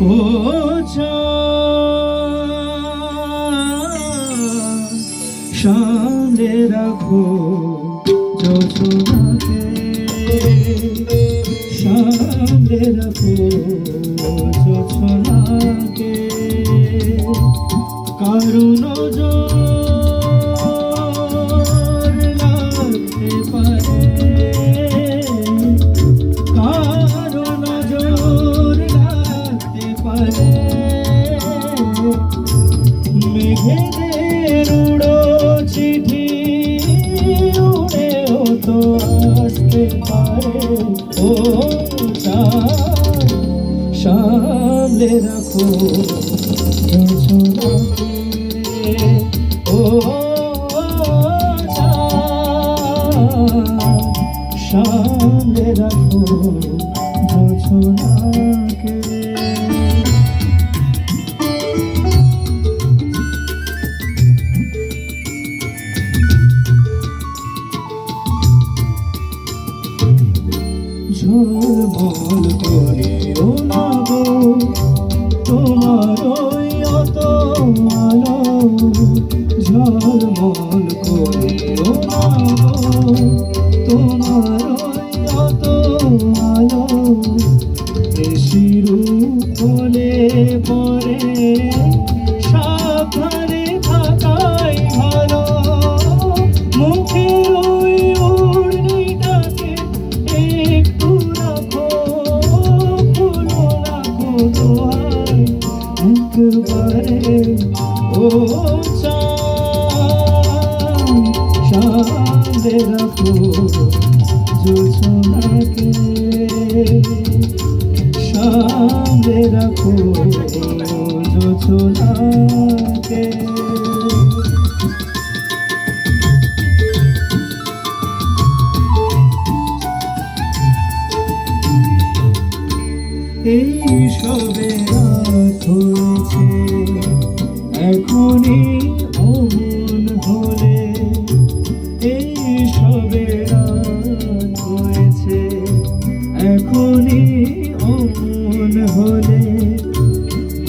ও চাঁদ সামনে রাখো যোজনাকে, সামনে রাখো যোজনাকে, কারণ নজর লাগতে পারে, কারণ নজর লাগতে পারে, মেঘেদের উড়ো চিঠি উড়েও তো আসতে পারে। ও চাঁদ সামনে রাখো যোজনাকে, ও চাঁদ সামনে রাখো যোজনাকে। ঝলমল করিও না গো তোমার ওই অত আলো, ঝলমল করিও না গো তোমার ওই অত আলো, শিরু ফলে পরে সাবধানে থাকাই ভালো, মুখের ওই উর্নিটাকে একটু রাখো, খুলো রাখো দোহাই একবারে। ও চাঁদ সামনে রাখো যোজনাকে, সামনে রাখো যোজনাকে। এই সবে রাত হয়েছে এখনই অমন হলে, এই সবে রাত হয়েছে এখনই অমন হলে,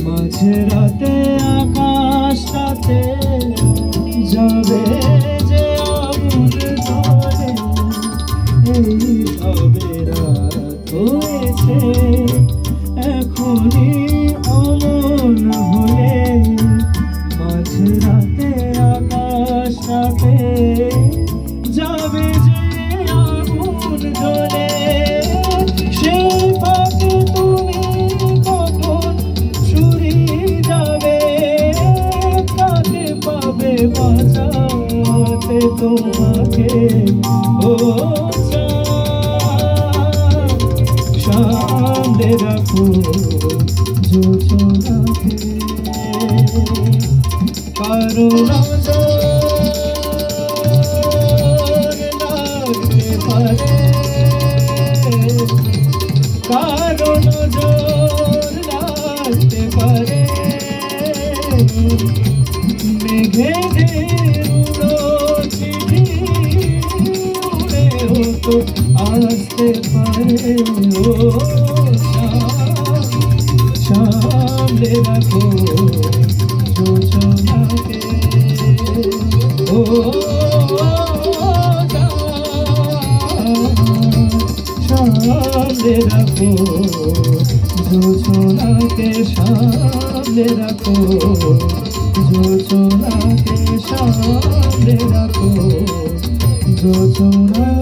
মাঝে রাতে আকাশটাতে যাবে যে আগুন জ্বলে, এই সবে রাত হয়েছে এখনই অমন হলে, মাঝে রাতে আকাশটাতে যাবে যে আগুন জ্বলে, সেই ফাঁকে তুমি কখন ছুরি যাবে, কাকে পাবে বাঁচাতে তোমাকে। ও চাঁদ সামনে রাখো যোজনাকে, কারণ নজর লাগতে পারে, কারণ নজর লাগতে পারে, মেঘেদের উড়ো চিঠি উড়েও তো আসতে পারে। ও চাঁদ সামনে রাখো যোজনাকে, ও সামনে রাখো যোজনাকে, সামনে রাখো যোজনাকে, সামনে রাখো যোজনাকে।